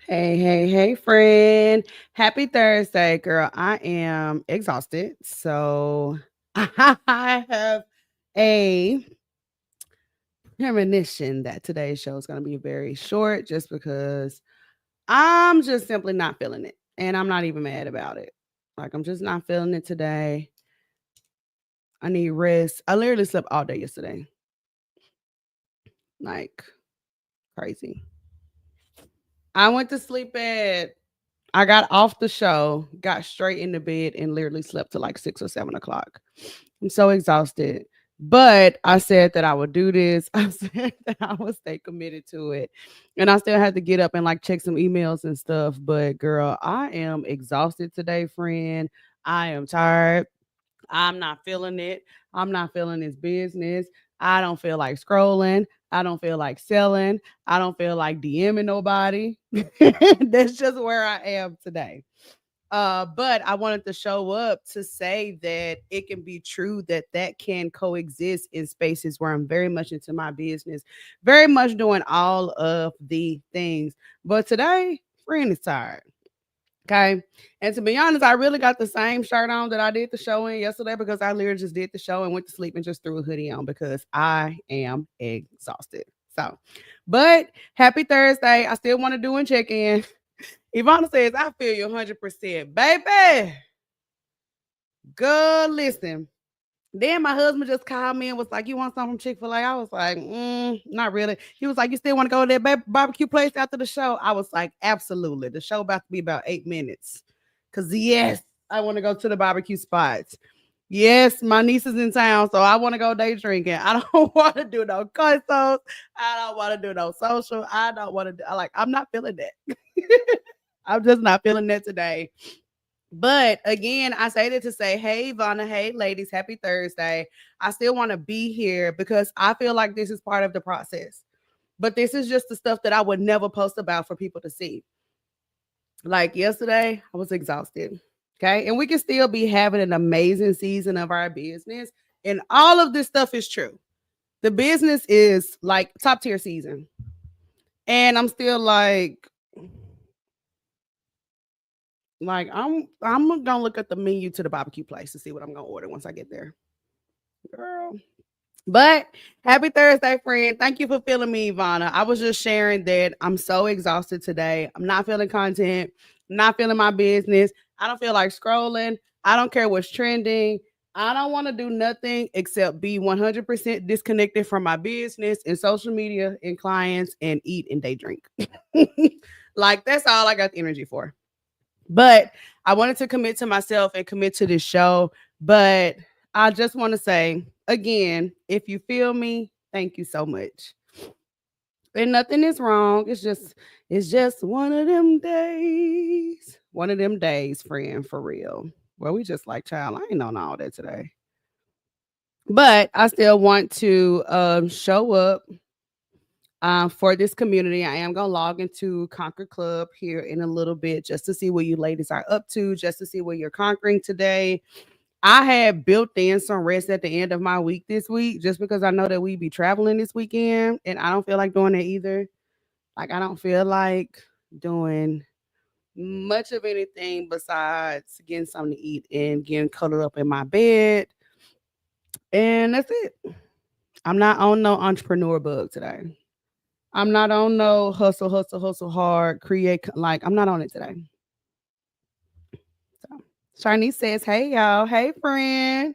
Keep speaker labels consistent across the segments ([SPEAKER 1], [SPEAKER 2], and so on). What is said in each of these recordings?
[SPEAKER 1] Hey, friend. Happy Thursday, girl. I am exhausted. So I have a premonition that today's show is going to be very short just because I'm just simply not feeling it. And I'm not even mad about it. Like, I'm just not feeling it today. I need rest. I literally slept all day yesterday. Like, crazy. I went to sleep at I got off the show, got straight into bed, and literally slept till like 6 or 7 o'clock. I'm so exhausted. But I said that I would do this. I said that I would stay committed to it. And I still had to get up and like check some emails and stuff. But girl, I am exhausted today, friend. I am tired. I'm not feeling it. I'm not feeling this business. I don't feel like scrolling. I don't feel like selling. I don't feel like DMing nobody. That's just where I am today. But I wanted to show up to say that it can be true that that can coexist in spaces where I'm very much into my business, very much doing all of the things. But today, friend is tired. Okay. And to be honest, I really got the same shirt on that I did the show in yesterday because I literally just did the show and went to sleep and just threw a hoodie on because I am exhausted. So, but happy Thursday. I still want to do and check in. Ivana says, I feel you 100%. Baby, good listen. Then my husband just called me and was like, "You want something from Chick-fil-A?" I was like, not really. He was like, "You still want to go to that barbecue place after the show?" I was like, "Absolutely." The show about to be about 8 minutes. Cause yes, I want to go to the barbecue spots. Yes, my niece is in town, so I want to go day drinking. I don't want to do no concerts. I don't want to do no social. I don't want to do like I'm not feeling that. I'm just not feeling that today. But again, I say that to say, hey, Vonna, hey, ladies, happy Thursday. I still want to be here because I feel like this is part of the process. But this is just the stuff that I would never post about for people to see. Like yesterday, I was exhausted. Okay. And we can still be having an amazing season of our business. And all of this stuff is true. The business is like top tier season. And I'm still like I'm gonna look at the menu to the barbecue place to see what I'm gonna order once I get there. Girl. But happy Thursday, friend. Thank you for feeling me, Ivana. I was just sharing that I'm so exhausted today. I'm not feeling content, I'm not feeling my business. I don't feel like scrolling. I don't care what's trending. I don't want to do nothing except be 100% disconnected from my business and social media and clients and eat and day drink. Like, that's all I got the energy for. But I wanted to commit to myself and commit to this show. But I just want to say again, if you feel me, thank you so much. And nothing is wrong. It's just one of them days. One of them days, friend, for real. Well, we just like child. I ain't on all that today. But I still want to show up for this community. I am going to log into Conquer Club here in a little bit just to see what you ladies are up to, just to see what you're conquering today. I had built in some rest at the end of my week this week just because I know that we be traveling this weekend and I don't feel like doing that either. Like, I don't feel like doing much of anything besides getting something to eat and getting cuddled up in my bed. And that's it. I'm not on no entrepreneur bug today. I'm not on no hustle hard, like I'm not on it today. So Sharnice says, hey y'all, hey friend.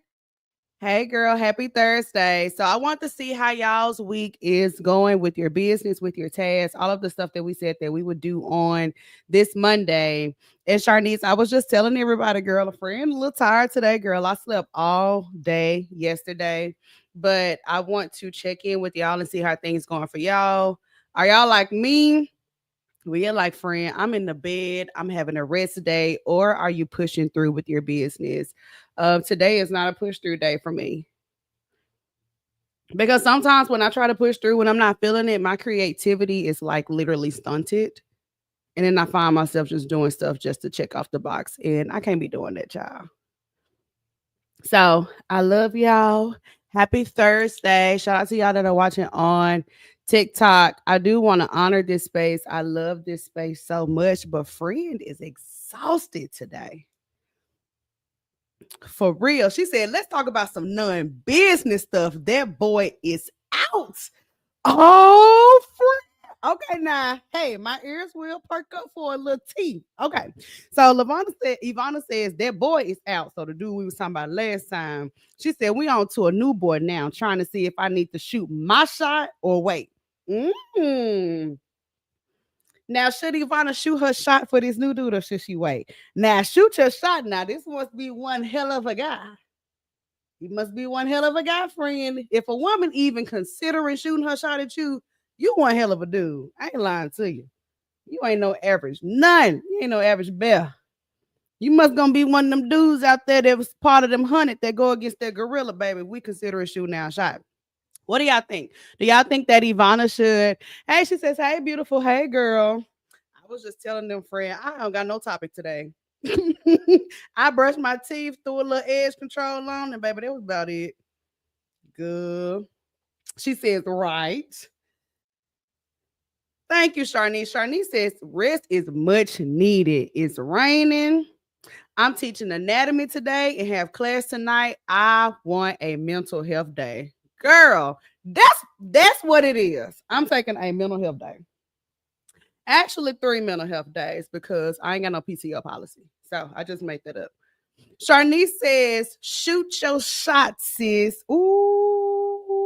[SPEAKER 1] Hey girl, happy Thursday. So I want to see how y'all's week is going with your business, with your tasks, all of the stuff that we said that we would do on this Monday. And Sharnice, I was just telling everybody, girl, a friend, a little tired today, girl. I slept all day yesterday, but I want to check in with y'all and see how things going for y'all. Are y'all like me? Well, you're like, friend, I'm in the bed, I'm having a rest day, or are you pushing through with your business? Today is not a push through day for me because sometimes when I try to push through when I'm not feeling it, my creativity is like literally stunted. And then I find myself just doing stuff just to check off the box. And I can't be doing that, child. So I love y'all. Happy Thursday. Shout out to y'all that are watching on TikTok, I do want to honor this space. I love this space so much, but friend is exhausted today. For real. She said, let's talk about some non-business stuff. That boy is out. Oh, friend. Okay, now, hey, my ears will perk up for a little tea. Okay, so Ivana says that boy is out. So the dude we was talking about last time, she said we on to a new boy now, trying to see if I need to shoot my shot or wait. Mm. Now, should Ivana shoot her shot for this new dude or should she wait? Now, shoot your shot. Now, this must be one hell of a guy. He must be one hell of a guy, friend. If a woman even considering shooting her shot at you, you one hell of a dude. I ain't lying to you. You ain't no average. None. You ain't no average bear. You must gonna be one of them dudes out there that was part of them 100 that go against that gorilla, baby. We consider it shooting our shot. What do y'all think? Do y'all think that Ivana should? Hey, she says, hey, beautiful. Hey, girl. I was just telling them, friend, I don't got no topic today. I brushed my teeth, threw a little edge control on, and baby, that was about it. Good. She says, right. Thank you, Sharnice. Sharnice says, rest is much needed. It's raining. I'm teaching anatomy today and have class tonight. I want a mental health day. Girl, that's what it is. I'm taking a mental health day. Actually, 3 mental health days because I ain't got no PTO policy. So I just made that up. Sharnice says, shoot your shot, sis. Ooh.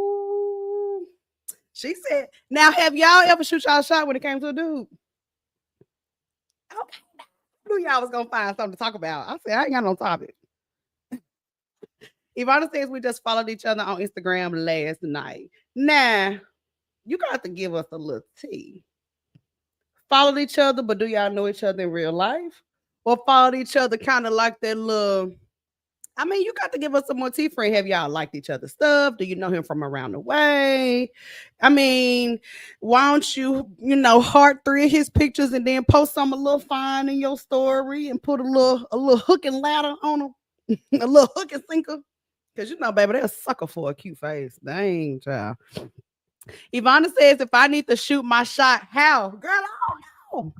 [SPEAKER 1] She said, now have y'all ever shoot y'all shot when it came to a dude? Okay. I knew y'all was gonna find something to talk about. I said, I ain't got no topic. Ivana says we just followed each other on Instagram last night. Now, you got to give us a little tea. Followed each other, but do y'all know each other in real life? Or followed each other kind of like that little. I mean, you got to give us some more tea, friend. Have y'all liked each other's stuff? Do you know him from around the way? I mean, why don't you, heart 3 of his pictures and then post some a little fine in your story and put a little hook and ladder on him, a little hook and sinker? Because baby, they're a sucker for a cute face. Dang, child. Ivana says, if I need to shoot my shot, how? Girl, I don't know.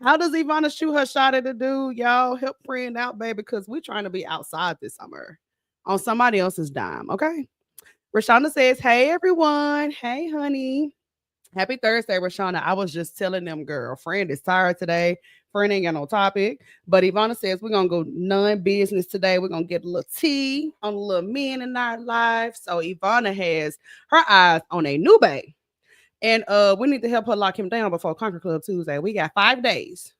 [SPEAKER 1] How does Ivana shoot her shot at a dude? Y'all help friend out, baby, because we're trying to be outside this summer on somebody else's dime, okay? Rashonda says, hey, everyone. Hey, honey. Happy Thursday, Rashonda. I was just telling them, girl, friend is tired today. Friend ain't got no topic. But Ivana says we're going to go non-business today. We're going to get a little tea on a little men in our life. So Ivana has her eyes on a new bae. And we need to help her lock him down before Conquer Club Tuesday. We got 5 days.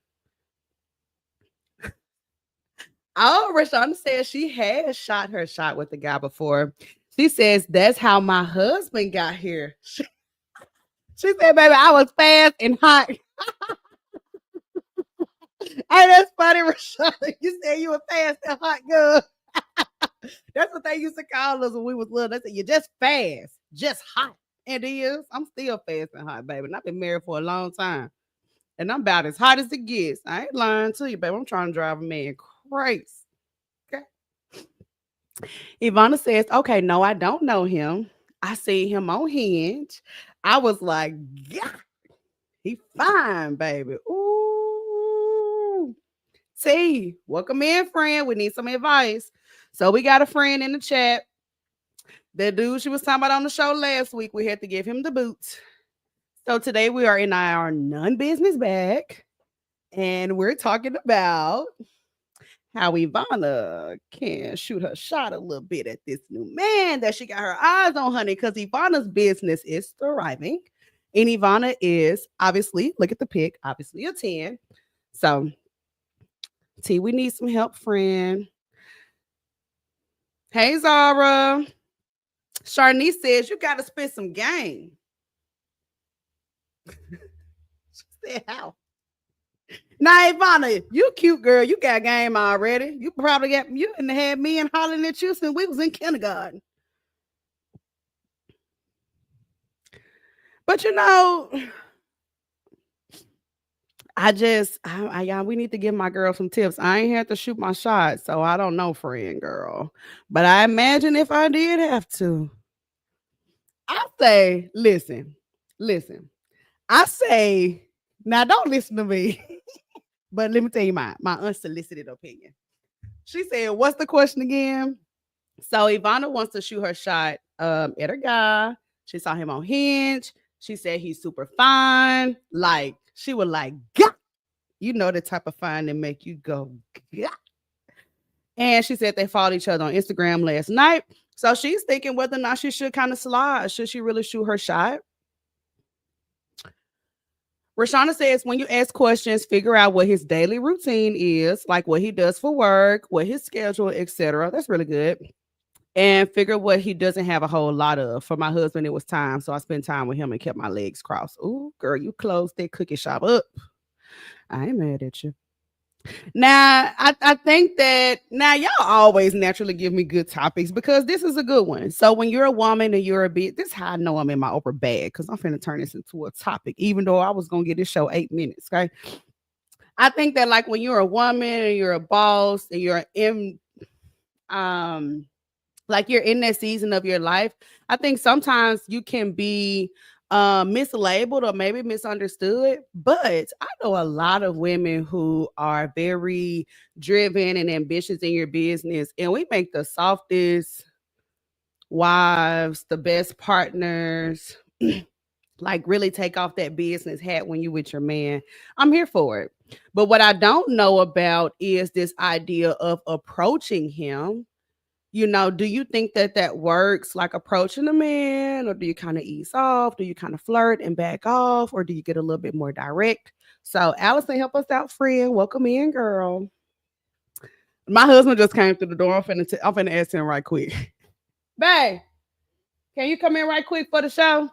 [SPEAKER 1] Oh, Rashonda says she has shot her shot with the guy before. She says that's how my husband got here. She said, baby, I was fast and hot. Hey, that's funny, Rashonda. You said you were fast and hot, girl. That's what they used to call us when we was little. They said, you're just fast, just hot. And it is. I'm still fast and hot, baby. And I've been married for a long time. And I'm about as hot as it gets. I ain't lying to you, baby. I'm trying to drive a man crazy. Okay. Ivana says, okay, no, I don't know him. I see him on Hinge. I was like, yeah, he fine, baby. Ooh. T, welcome in, friend. We need some advice. So we got a friend in the chat. That dude she was talking about on the show last week, we had to give him the boots. So today we are in our non-business bag. And we're talking about how Ivana can shoot her shot a little bit at this new man that she got her eyes on, honey, because Ivana's business is thriving. And Ivana is obviously, look at the pic, obviously a 10. So, T, we need some help, friend. Hey, Zara. Sharnice says, you got to spit some game. She said, how? Now, Ivana, you cute girl. You got game already. You probably had me and hollering at you since we was in kindergarten. But we need to give my girl some tips. I ain't had to shoot my shot, so I don't know, friend girl. But I imagine if I did have to, I say, listen. I say, now don't listen to me, but let me tell you my unsolicited opinion. She said, "What's the question again?" So Ivana wants to shoot her shot at a guy. She saw him on Hinge. She said he's super fine. Like she was like, "Gah!" You know the type of fine that make you go, "Gah!" And she said they followed each other on Instagram last night. So she's thinking whether or not she should kind of slide. Should she really shoot her shot? Rashana says when you ask questions, figure out what his daily routine is, like what he does for work, what his schedule, etc. That's really good. And figure what he doesn't have a whole lot of. For my husband, it was time. So I spent time with him and kept my legs crossed. Ooh, girl, you closed that cookie shop up. I ain't mad at you. Now, I think that now y'all always naturally give me good topics because this is a good one. So when you're a woman and you're a bit, this is how I know I'm in my upper bag because I'm finna turn this into a topic, even though I was gonna get this show 8 minutes. Okay. I think that like when you're a woman and you're a boss and you're in like you're in that season of your life, I think sometimes you can be mislabeled or maybe misunderstood. But I know a lot of women who are very driven and ambitious in your business, and we make the softest wives, the best partners. Like really take off that business hat when you with your man. I'm here for it. But what I don't know about is this idea of approaching him. Do you think that that works like approaching a man, or do you kind of ease off? Do you kind of flirt and back off, or do you get a little bit more direct? So, Allison, help us out, friend. Welcome in, girl. My husband just came through the door. I'm finna ask him right quick. Babe, can you come in right quick for the show?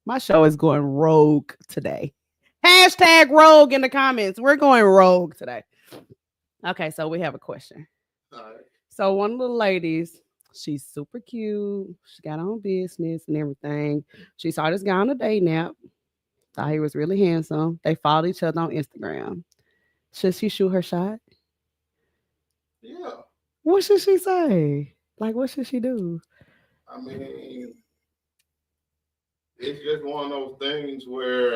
[SPEAKER 1] My show is going rogue today. Hashtag rogue in the comments. We're going rogue today. Okay, so we have a question. All right. So one of the ladies, she's super cute. She got her own business and everything. She saw this guy on a date nap. Thought he was really handsome. They followed each other on Instagram. Should she shoot her shot?
[SPEAKER 2] Yeah.
[SPEAKER 1] What should she say? Like, what should she do?
[SPEAKER 2] I mean, it's just one of those things where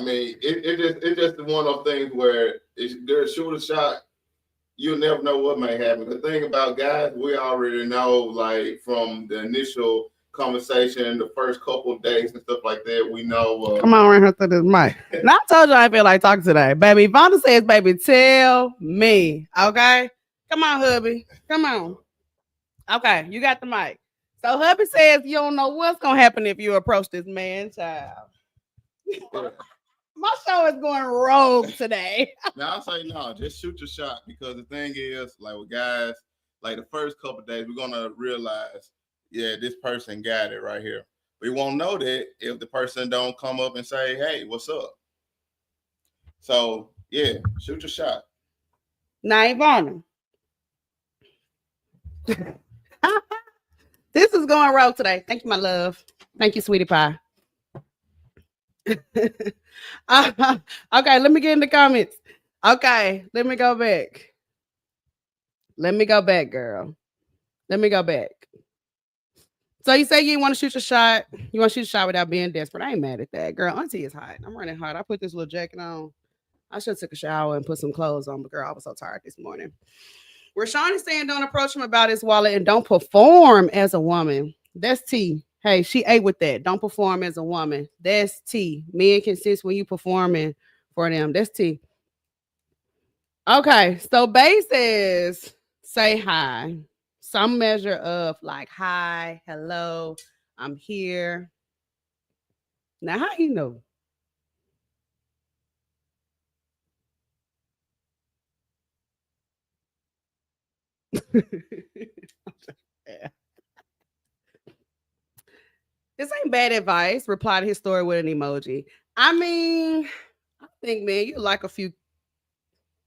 [SPEAKER 2] it's just one of those things where there's shoot a shot. You'll never know what may happen. The thing about guys, we already know, like from the initial conversation, the first couple of days and stuff like that, we know.
[SPEAKER 1] Come on, run her through this mic. Now I told you I feel like talking today, baby. Vonda says, "Baby, tell me, okay? Come on, hubby, come on. Okay, you got the mic." So hubby says you don't know what's gonna happen if you approach this man, child. My show is going rogue today.
[SPEAKER 2] Now I say no, just shoot your shot because the thing is, like with guys, like the first couple of days, we're gonna realize, yeah, this person got it right here. We won't know that if the person don't come up and say, "Hey, what's up?" So yeah, shoot your shot.
[SPEAKER 1] Now, Ivana. This is going rogue today. Thank you, my love. Thank you, sweetie pie. Okay, let me get in the comments. Okay, let me go back. Let me go back, girl. Let me go back. So you say you want to shoot your shot. You want to shoot a shot without being desperate. I ain't mad at that, girl. Auntie is hot. I'm running hot. I put this little jacket on. I should have took a shower and put some clothes on, but girl, I was so tired this morning. Rashawn is saying don't approach him about his wallet and don't perform as a woman. That's T. Hey, she ate with that. Don't perform as a woman. That's T. Men consist when you performing for them. That's T. Okay, so Bay says say hi. Some measure of like hi, hello, I'm here. Now, how you know? Yeah. This ain't bad advice. Reply to his story with an emoji. I mean, I think, man, you like a few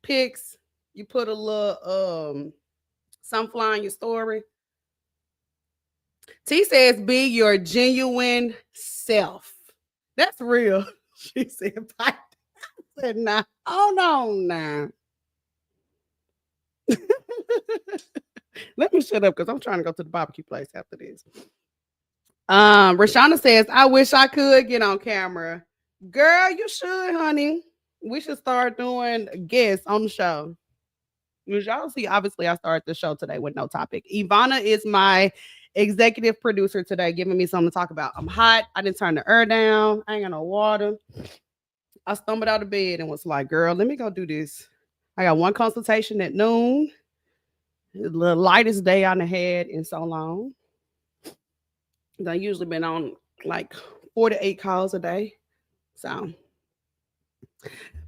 [SPEAKER 1] pics. You put a little sunflower in your story. T says, be your genuine self. That's real. She said, I said, nah. Oh no, nah. Let me shut up because I'm trying to go to the barbecue place after this. Rashana says, I wish I could get on camera. Girl, you should, honey. We should start doing guests on the show. As y'all see, obviously, I started the show today with no topic. Ivana is my executive producer today, giving me something to talk about. I'm hot. I didn't turn the air down. I ain't got no water. I stumbled out of bed and was like, girl, let me go do this. I got one consultation at noon. The lightest day I done had in so long. I usually been on like 4 to 8 calls a day. So,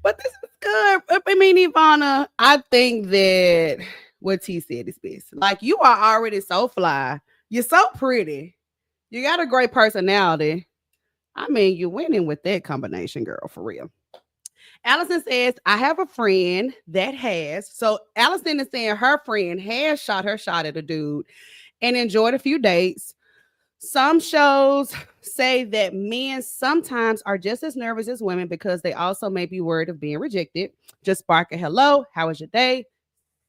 [SPEAKER 1] but this is good. I mean, Ivana, I think that what T said is best. Like, you are already so fly. You're so pretty. You got a great personality. I mean, you're winning with that combination, girl, for real. Allison says, I have a friend that has. So Allison is saying her friend has shot her shot at a dude and enjoyed a few dates. Some shows say that men sometimes are just as nervous as women because they also may be worried of being rejected. Just spark a hello. How was your day?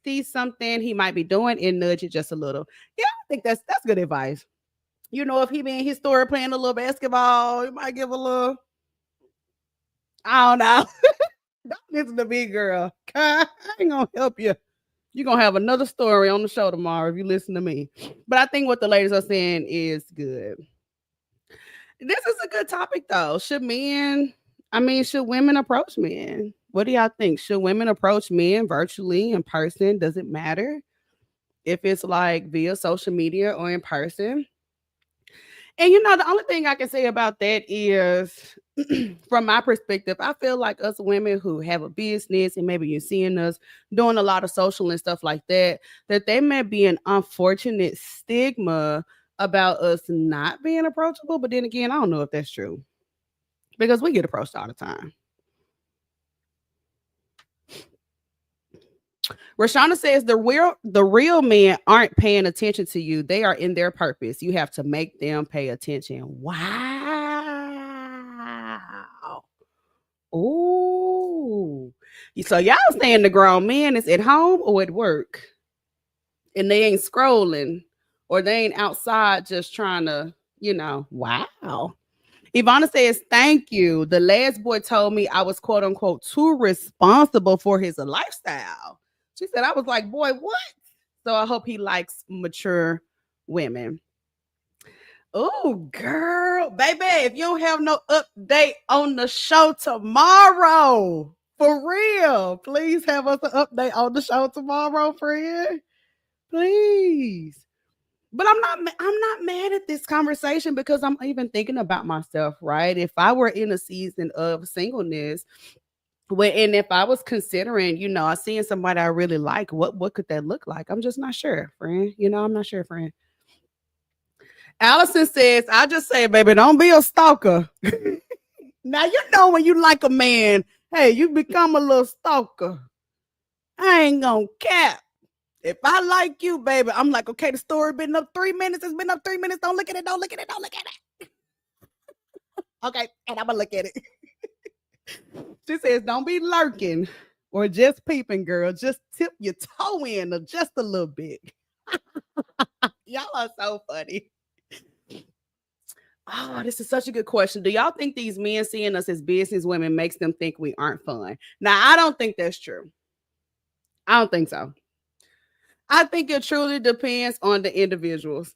[SPEAKER 1] See something he might be doing and nudge it just a little. Yeah, I think that's good advice. You know, if he be in his story playing a little basketball, he might give a little. I don't know. Don't listen to me, girl. I ain't gonna help you. You're gonna have another story on the show tomorrow if you listen to me. But I think what the ladies are saying is good. This is a good topic though. Should women approach men? What do y'all think? Should women approach men virtually, in person? Does it matter if it's like via social media or in person? And the only thing I can say about that is, from my perspective, I feel like us women who have a business and maybe you're seeing us doing a lot of social and stuff like that, that there may be an unfortunate stigma about us not being approachable. But then again, I don't know if that's true because we get approached all the time. Rashana says the real men aren't paying attention to you. They are in their purpose. You have to make them pay attention. Wow. Ooh. So y'all saying the grown men is at home or at work? And they ain't scrolling or they ain't outside just trying to, wow. Ivana says, thank you. The last boy told me I was quote unquote too responsible for his lifestyle. She said, I was like, boy, what? So I hope he likes mature women. Oh, girl, baby, if you don't have no update on the show tomorrow, for real, please have us an update on the show tomorrow, friend. Please. But I'm not mad at this conversation because I'm even thinking about myself, right? If I were in a season of singleness, and if I was considering, I seeing somebody I really like, what could that look like? I'm just not sure, friend. I'm not sure, friend. Allison says, I just say, baby, don't be a stalker. Now, when you like a man, hey, you become a little stalker. I ain't gonna cap. If I like you, baby, I'm like, okay, the story been up 3 minutes. It's been up 3 minutes. Don't look at it. Don't look at it. Don't look at it. Okay, and I'm gonna look at it. She says, don't be lurking or just peeping, girl. Just tip your toe in just a little bit. Y'all are so funny. Oh, this is such a good question. Do y'all think these men seeing us as business women makes them think we aren't fun? Now, I don't think that's true. I don't think so. I think it truly depends on the individuals.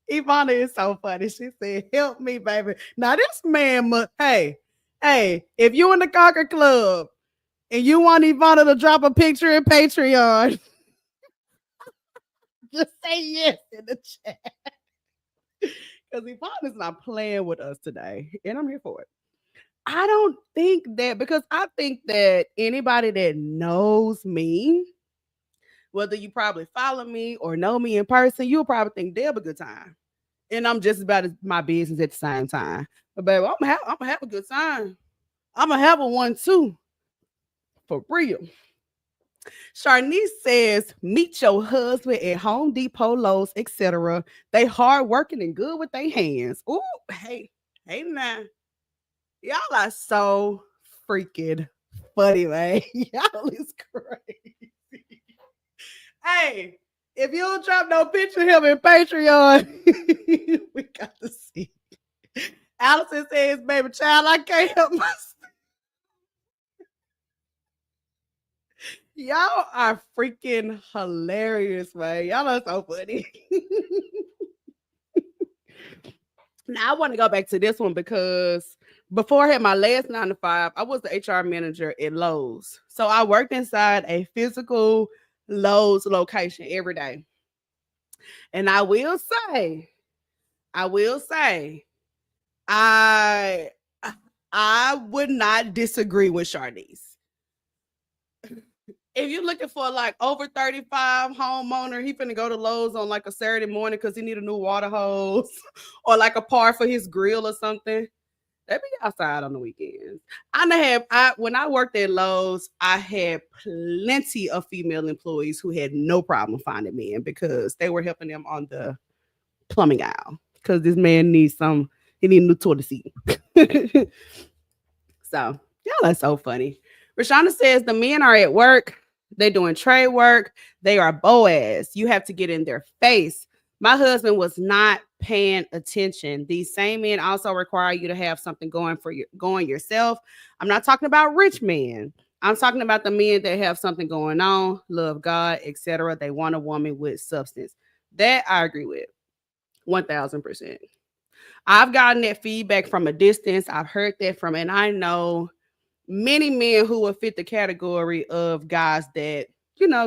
[SPEAKER 1] Ivana is so funny. She said, help me, baby. Now, this man, hey, if you in the Conquer Club and you want Ivana to drop a picture in Patreon, just say yes in the chat. Because Ivana's not playing with us today, and I'm here for it. I don't think that, because I think that anybody that knows me, whether you probably follow me or know me in person, you'll probably think they'll have a good time. And I'm just about my business at the same time. But baby, I'm gonna have a good time. I'm gonna have a one too. For real. Sharnice says, meet your husband at Home Depot, Lowe's, etc. They hard working and good with their hands. Ooh, hey now. Y'all are so freaking funny, man. Y'all is crazy. Hey, If you don't drop no picture of him in Patreon, we got to see. Allison says, baby child, I can't help myself. Y'all are freaking hilarious, man. Y'all are so funny. Now I want to go back to this one because before I had my last 9 to 5, I was the HR manager at Lowe's. So I worked inside a physical Lowe's location every day. And I will say, I would not disagree with Charnice. If you're looking for like over 35 homeowner, he finna go to Lowe's on like a Saturday morning because he need a new water hose or like a part for his grill or something. They be outside on the weekends. When I worked at Lowe's, I had plenty of female employees who had no problem finding men because they were helping them on the plumbing aisle. Because this man needs he need a new toilet seat. So y'all are so funny. Rashonda says the men are at work. They're doing trade work. They are Boaz. You have to get in their face. My husband was not paying attention. These same men also require you to have something going yourself. I'm not talking about rich men. I'm talking about the men that have something going on, love God, etc. They want a woman with substance. That I agree with 1,000%. I've gotten that feedback from a distance. I've heard that from, and I know many men who would fit the category of guys that,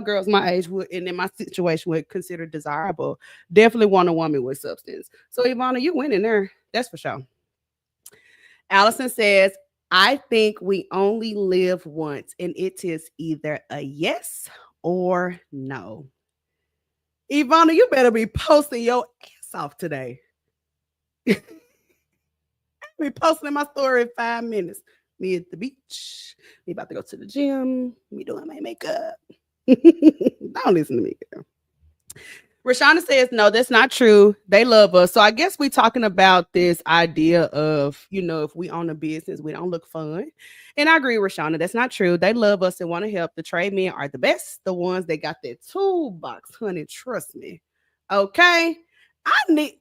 [SPEAKER 1] girls my age would, and in my situation would consider desirable. Definitely want a woman with substance. So Ivana, you winning there. That's for sure. Allison says, I think we only live once, and it is either a yes or no. Ivana, you better be posting your ass off today. I'll be posting my story in 5 minutes. Me at the beach. Me about to go to the gym. Me doing my makeup. Don't listen to me, girl. Rashonda says, no, that's not true. They love us. So I guess we're talking about this idea of, if we own a business, we don't look fun. And I agree, Rashonda, that's not true. They love us and want to help. The trade men are the best. The ones that got their toolbox, honey. Trust me. Okay?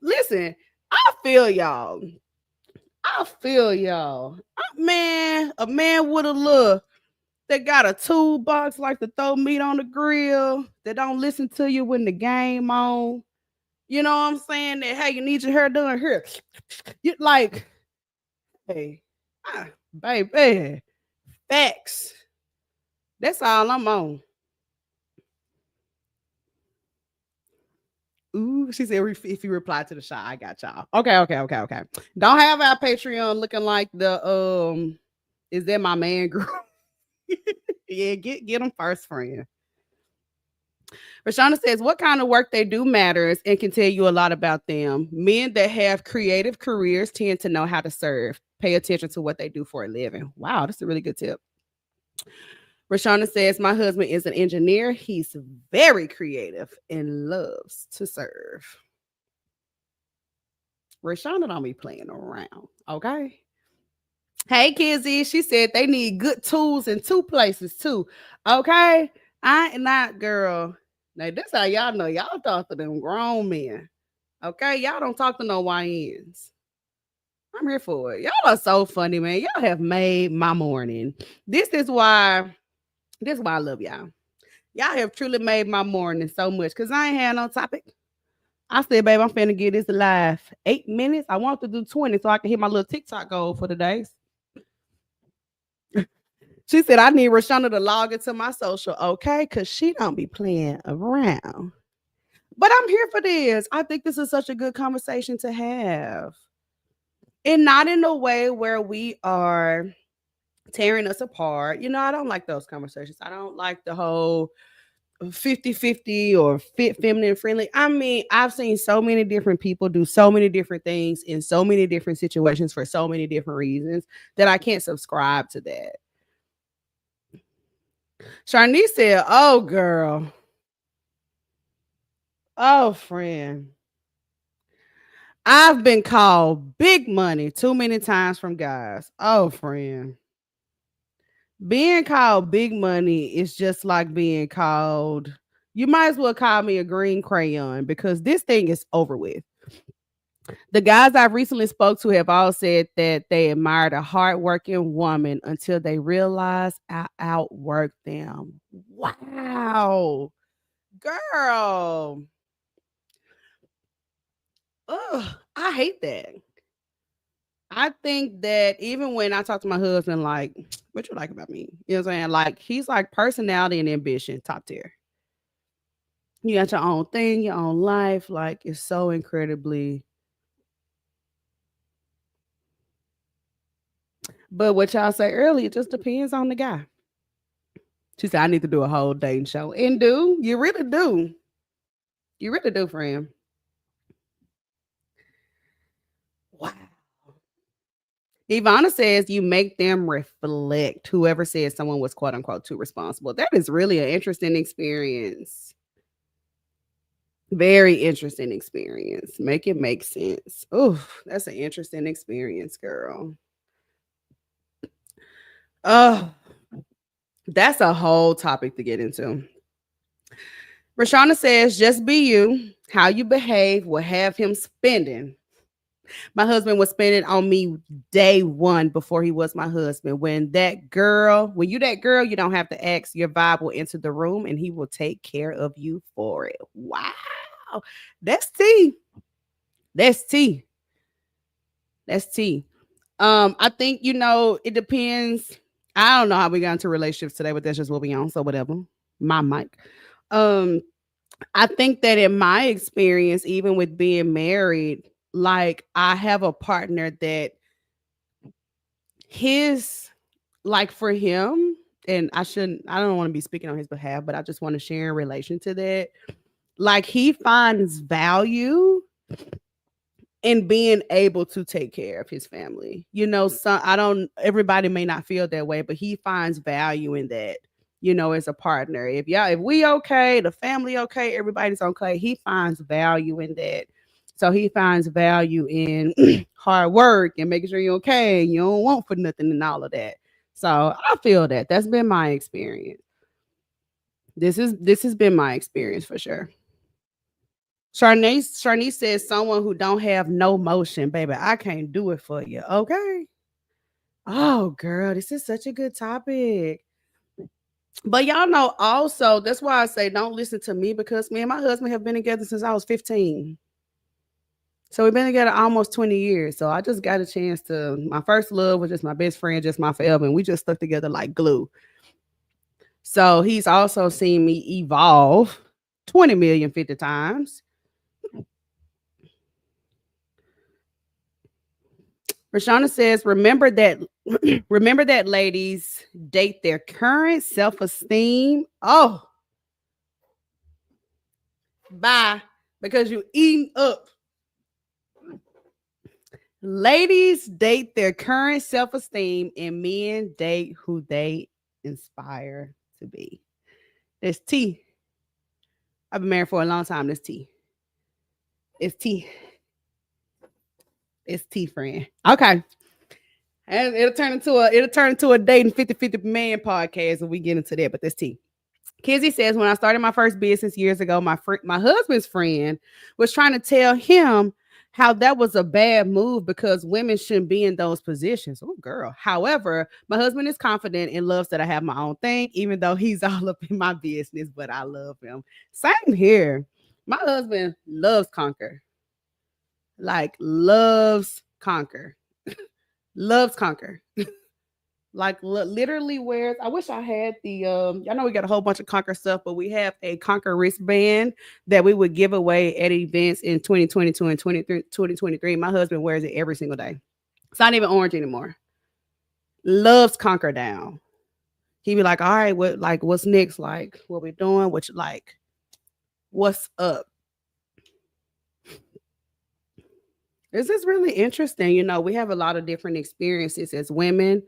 [SPEAKER 1] Listen, I feel y'all. Man, a man with a look that got a toolbox like to throw meat on the grill, that don't listen to you when the game on. You know what I'm saying? That, hey, you need your hair done here. You like, hey, baby, facts. That's all I'm on. Ooh, she said if you reply to the shot, I got y'all. Okay. Don't have our Patreon looking like the is that my man group? Yeah, get them first, friend. Rashonda says, what kind of work they do matters and can tell you a lot about them. Men that have creative careers tend to know how to serve. Pay attention to what they do for a living. Wow, that's a really good tip. Rashonda says, my husband is an engineer. He's very creative and loves to serve. Rashonda don't be playing around, okay? Hey, Kizzy, she said they need good tools in 2 places, too. Okay? I ain't not, girl. Now, this how y'all know. Y'all talk to them grown men. Okay? Y'all don't talk to no YNs. I'm here for it. Y'all are so funny, man. Y'all have made my morning. This is why I love y'all. Y'all have truly made my morning so much because I ain't had no topic. I said, babe, I'm finna get this live 8 minutes. I want to do 20 so I can hit my little TikTok goal for the days. She said, I need Rashonda to log into my social, okay? Because she don't be playing around. But I'm here for this. I think this is such a good conversation to have. And not in a way where we are tearing us apart. I don't like those conversations. I don't like the whole 50-50 or fit, feminine, friendly. I mean, I've seen so many different people do so many different things in so many different situations for so many different reasons that I can't subscribe to that. Sharnice said, oh, girl. Oh, friend. I've been called big money too many times from guys. Oh, friend. Being called big money is just like being called You might as well call me a green crayon because this thing is over with. The guys I've recently spoke to have all said that they admired a hardworking woman until they realize I outwork them. Wow, girl. Ugh, I hate that. I think that even when I talk to my husband, like, what you like about me? You know what I'm saying? Like, he's like personality and ambition, top tier. You got your own thing, your own life. Like, it's so incredibly. But what y'all say earlier, it just depends on the guy. She said, I need to do a whole dating show. And do, you really do. You really do, friend. Wow. Ivana says you make them reflect. Whoever says someone was quote unquote too responsible. That is really an interesting experience. Very interesting experience. Make it make sense. Oh, that's an interesting experience, girl. Oh, that's a whole topic to get into. Rashana says, just be you. How you behave will have him spending. My husband was spending on me day one before he was my husband. When you that girl, you don't have to ask. Your vibe will enter the room and he will take care of you for it. Wow. That's tea. That's tea. That's tea. I think, it depends. I don't know how we got into relationships today, but that's just what we on. So whatever. My mic. I think that in my experience, even with being married, like I have a partner that for him, and I don't want to be speaking on his behalf, but I just want to share in relation to that. Like he finds value in being able to take care of his family. Everybody may not feel that way, but he finds value in that, as a partner. If we okay, the family okay, everybody's okay, he finds value in that. So he finds value in hard work and making sure you're okay and you don't want for nothing and all of that. So I feel that. That's been my experience. This has been my experience for sure. Sharnice says someone who don't have no motion, baby. I can't do it for you. Okay. Oh, girl, this is such a good topic. But y'all know also, that's why I say don't listen to me because me and my husband have been together since I was 15. So we've been together almost 20 years. So I just got a chance my first love was just my best friend, just my forever. And we just stuck together like glue. So he's also seen me evolve 20 million 50 times. Rashana says, remember that ladies date their current self-esteem. Oh, bye. Because you eating up. Ladies date their current self-esteem and men date who they inspire to be. There's tea. I've been married for a long time. There's tea. It's tea. It's tea, friend. Okay. And it'll turn into a dating 50-50 man podcast when we get into that, but that's tea. Kizzy says, when I started my first business years ago, my husband's friend was trying to tell him how that was a bad move because women shouldn't be in those positions. Oh, girl. However, my husband is confident and loves that I have my own thing, even though he's all up in my business, but I love him. Same here. My husband loves conquer. Like loves conquer. Loves conquer. Like literally wears. I wish I had the I know we got a whole bunch of Conquer stuff, but we have a Conquer wristband that we would give away at events in 2022 and 2023. My husband wears it every single day. It's not even orange anymore. Loves Conquer down. He'd be like, all right, what's next? Like, what we doing? What you like? What's up? This is really interesting. We have a lot of different experiences as women.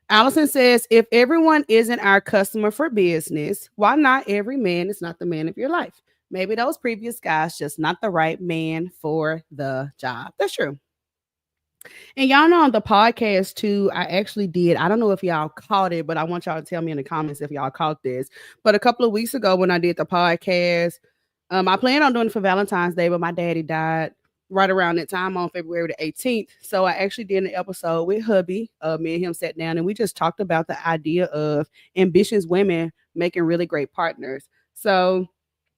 [SPEAKER 1] Allison says, if everyone isn't our customer for business, why not every man is not the man of your life? Maybe those previous guys just not the right man for the job. That's true. And y'all know on the podcast too, I actually did. I don't know if y'all caught it, but I want y'all to tell me in the comments if y'all caught this. But a couple of weeks ago when I did the podcast, I planned on doing it for Valentine's Day, but my daddy died right around that time on February the 18th. So I actually did an episode with hubby. Me and him sat down and we just talked about the idea of ambitious women making really great partners. So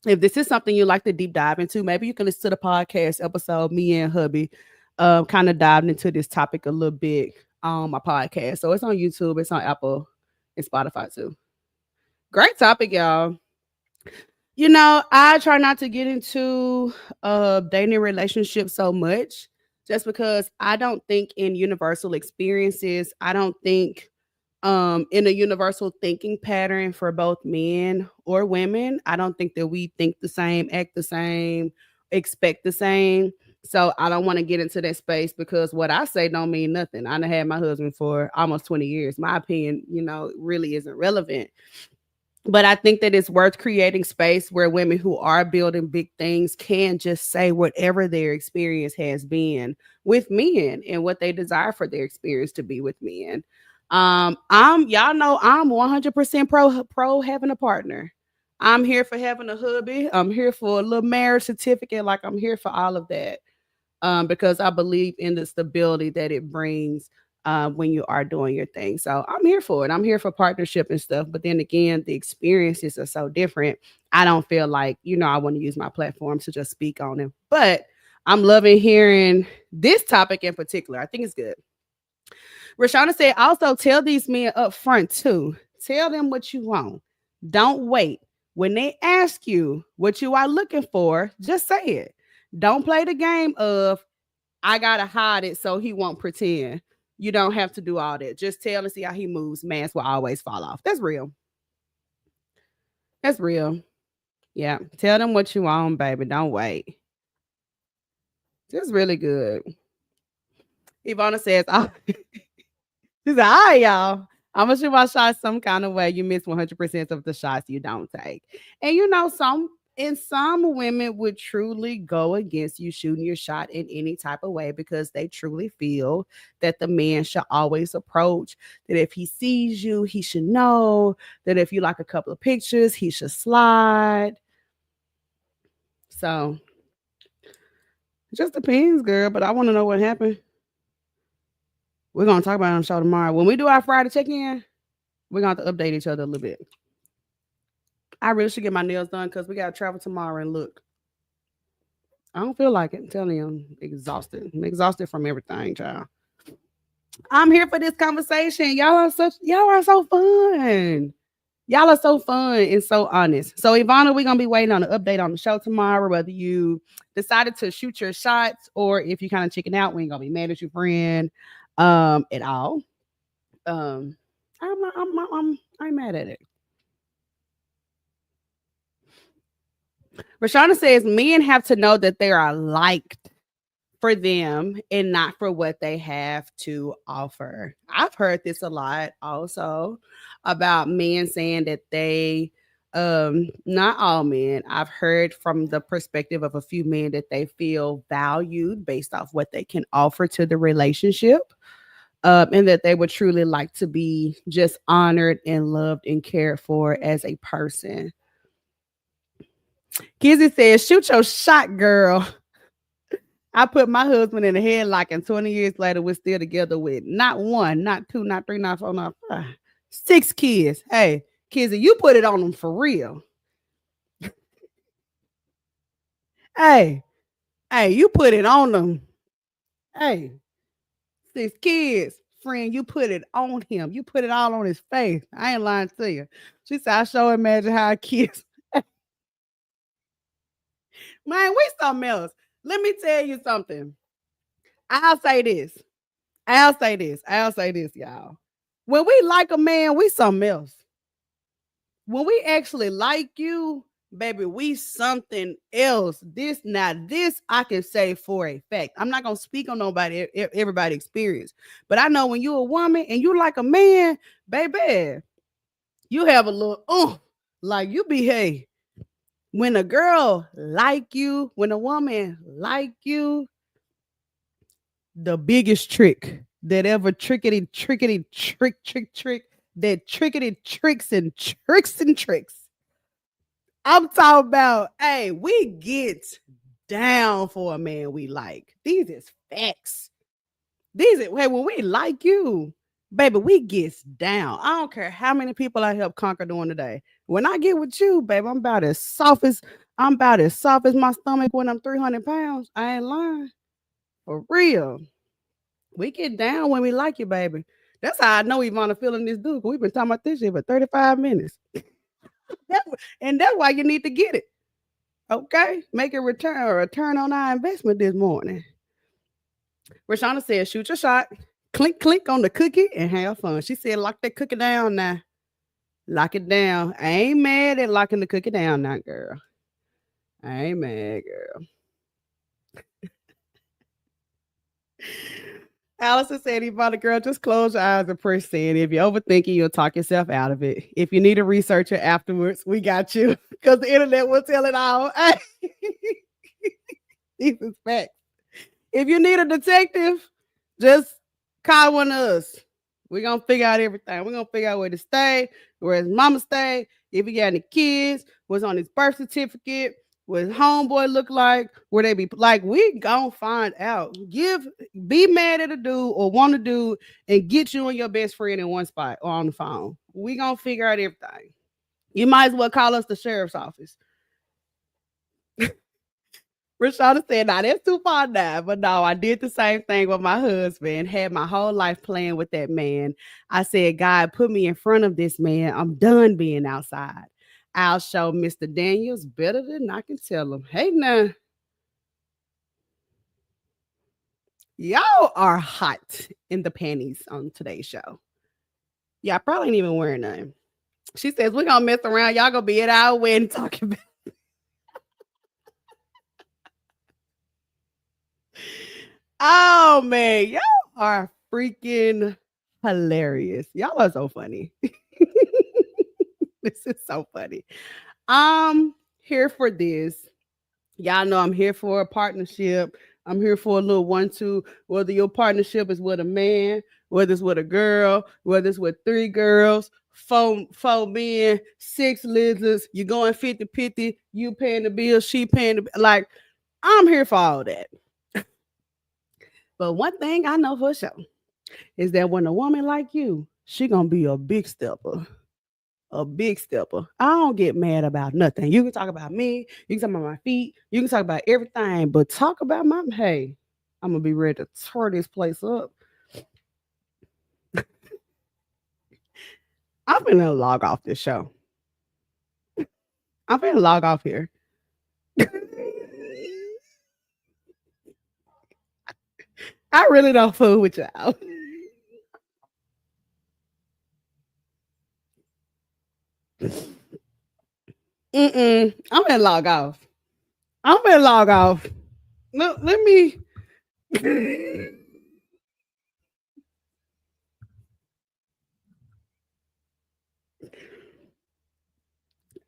[SPEAKER 1] if this is something you like to deep dive into, maybe you can listen to the podcast episode. Me and hubby kind of dived into this topic a little bit on my podcast. So it's on YouTube, it's on Apple and Spotify too. Great topic, y'all. You know, I try not to get into dating relationships so much just because I don't think in universal experiences, I don't think in a universal thinking pattern for both men or women. I don't think that we think the same, act the same, expect the same. So I don't want to get into that space because what I say don't mean nothing. I done had my husband for almost 20 years. My opinion, you know, really isn't relevant. But I think that it's worth creating space where women who are building big things can just say whatever their experience has been with men and what they desire for their experience to be with men. I'm y'all know I'm 100% pro having a partner. I'm here for having a hubby. I'm here for a little marriage certificate. Like I'm here for all of that. Because I believe in the stability that it brings when you are doing your thing. So I'm here for it. I'm here for partnership and stuff. But then again, the experiences are so different. I don't feel like, you know, I want to use my platform to just speak on them. But I'm loving hearing this topic in particular. I think it's good. Rashana said, also tell these men up front too. Tell them what you want. Don't wait. When they ask you what you are looking for, just say it. Don't play the game of I gotta hide it so he won't pretend. You don't have to do all that. Just tell and see how he moves. Masks will always fall off. That's real. That's real. Yeah. Tell them what you want, baby. Don't wait. That's really good. Ivana says, oh, she said, all right, y'all. I'm gonna shoot my shots some kind of way. You miss 100% of the shots you don't take. And you know, some women would truly go against you shooting your shot in any type of way because they truly feel that the man should always approach, that if he sees you, he should know, that if you like a couple of pictures, he should slide. So it just depends, girl. But I want to know what happened. We're gonna talk about it on the show tomorrow. When we do our Friday check-in, we're gonna have to update each other a little bit. I really should get my nails done because we gotta travel tomorrow and look. I don't feel like it. I'm telling you, I'm exhausted. I'm exhausted from everything, child. I'm here for this conversation. Y'all are so fun. Y'all are so fun and so honest. So Ivana, we're gonna be waiting on an update on the show tomorrow. Whether you decided to shoot your shots or if you kind of chicken out, we ain't gonna be mad at your friend at all. Um I'm mad at it. Rashana says men have to know that they are liked for them and not for what they have to offer. I've heard this a lot also about men saying that they not all men. I've heard from the perspective of a few men that they feel valued based off what they can offer to the relationship. And that they would truly like to be just honored and loved and cared for as a person. Kizzy says, shoot your shot, girl. I put my husband in a headlock and 20 years later, we're still together with not one, not two, not three, not four, not five, 6 kids. Hey, Kizzy, you put it on them for real. Hey, you put it on them. Hey, 6 kids. Friend, you put it on him. You put it all on his face. I ain't lying to you. She said, I sure imagine how kids. Man, we something else. Let me tell you something. I'll say this. I'll say this, y'all. When we like a man, we something else. When we actually like you, baby, we something else. This I can say for a fact. I'm not gonna speak on nobody, everybody experience, but I know when you're a woman and you like a man, baby, you have a little like you behave. When a girl like you, when a woman like you, the biggest trick that ever trickety trick that trickety tricks and tricks. I'm talking about, hey, we get down for a man we like. These is facts. These are, hey, when we like you, baby, we gets down. I don't care how many people I help conquer during the day. When I get with you, baby, I'm about as soft as my stomach when I'm 300 pounds. I ain't lying. For real. We get down when we like you, baby. That's how I know Ivana feeling this dude. We've been talking about this shit for 35 minutes. And that's why you need to get it. Okay? Make a return on our investment this morning. Rashana said, shoot your shot, clink, clink on the cookie, and have fun. She said, lock that cookie down now. Lock it down. I ain't mad at locking the cookie down now, girl. I ain't mad, girl. Allison said, Ivana, girl, just close your eyes and press send. If you're overthinking, you'll talk yourself out of it. If you need a researcher afterwards, we got you. Because the internet will tell it all. These is facts. If you need a detective, just call one of us. We're going to figure out everything. We're going to figure out where to stay, where his mama stay, if he got any kids, what's on his birth certificate, what his homeboy look like, where they be. Like, we going to find out. Be mad at a dude or want to do and get you and your best friend in one spot or on the phone. We going to figure out everything. You might as well call us the sheriff's office. Rashada said, now that's too far now. But no, I did the same thing with my husband. Had my whole life playing with that man. I said, God, put me in front of this man. I'm done being outside. I'll show Mr. Daniels better than I can tell him. Hey, now. Y'all are hot in the panties on today's show. Y'all probably ain't even wearing none. She says, we're going to mess around. Y'all going to be at our wedding talking about. Oh man, y'all are freaking hilarious. Y'all are so funny. This is so funny. I'm here for this. Y'all know I'm here for a partnership. I'm here for a little 1-2. Whether your partnership is with a man, whether it's with a girl, whether it's with 3 girls, 4 men, 6 lizards, you're going 50-50, you paying the bill, she paying the, like, I'm here for all that. But one thing I know for sure is that when a woman like you, she gonna be a big stepper. A big stepper. I don't get mad about nothing. You can talk about me, you can talk about my feet, you can talk about everything, but talk about my, hey, I'm gonna be ready to tear this place up. I'm gonna log off this show. I'm gonna log off here. I really don't fool with y'all. I'm gonna log off. I'm gonna log off. No, let me.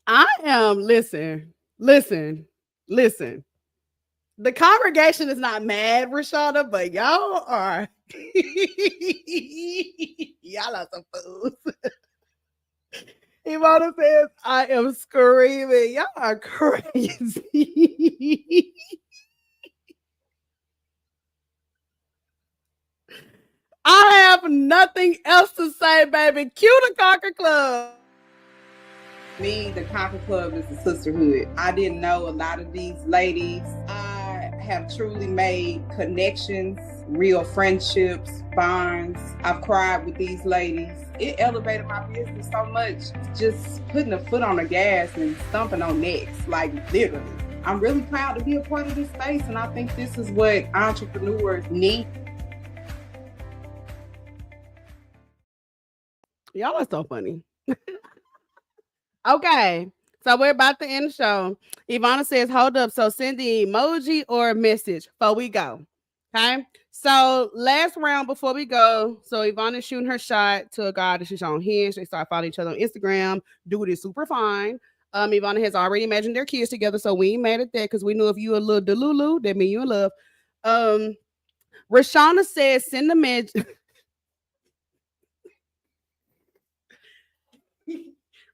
[SPEAKER 1] I am. Listen. The congregation is not mad, Rashada, but y'all are. Y'all are some fools. Ivana says, I am screaming. Y'all are crazy. I have nothing else to say, baby. Cue the Conquer Club.
[SPEAKER 3] Me, the Conquer Club is a sisterhood. I didn't know a lot of these ladies. I have truly made connections, real friendships, bonds. I've cried with these ladies. It elevated my business so much, just putting a foot on the gas and stomping on necks, like literally. I'm really proud to be a part of this space, and I think this is what entrepreneurs need.
[SPEAKER 1] Y'all are so funny. Okay, so we're about to end the show. Ivana says, hold up. So send the emoji or a message before we go. Okay, so last round before we go. So Ivana's shooting her shot to a guy that she's on Hinge. They start following each other on Instagram. Dude is super fine. Ivana has already imagined their kids together, so we ain't mad at that because we know if you a little delulu, that mean you in love. Rashana says, send the man.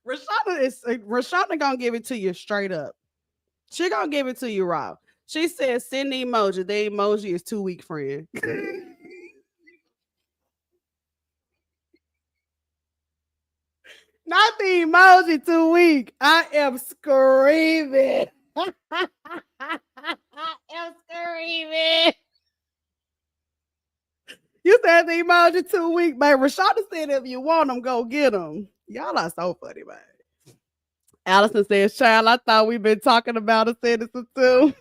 [SPEAKER 1] Rashana gonna give it to you straight up. She gonna give it to you raw. She says, send the emoji. The emoji is 2 week, friend. Not the emoji 2 week. I am screaming. I am screaming. You said the emoji 2 week, man. Rashada said if you want them, go get them. Y'all are so funny, man. Allison says, child, I thought we've been talking about a sentence or two.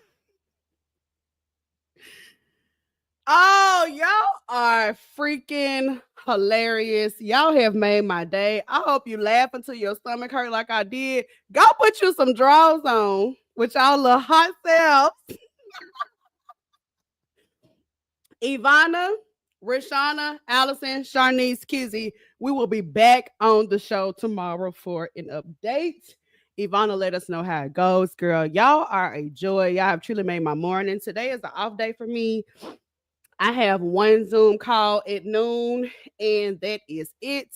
[SPEAKER 1] Oh, y'all are freaking hilarious. Y'all have made my day. I hope you laugh until your stomach hurt like I did. Go put you some drawers on with y'all little hot selves. Ivana, Rashana, Allison, Sharnice, Kizzy, we will be back on the show tomorrow for an update. Ivana, let us know how it goes, girl. Y'all are a joy. Y'all have truly made my morning. Today is an off day for me. I have one Zoom call at noon, and that is it.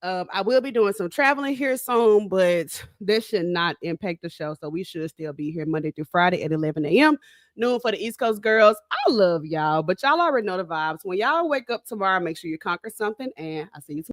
[SPEAKER 1] I will be doing some traveling here soon, but this should not impact the show. So we should still be here Monday through Friday at 11 a.m. Noon for the East Coast girls. I love y'all, but y'all already know the vibes. When y'all wake up tomorrow, make sure you conquer something, and I'll see you tomorrow.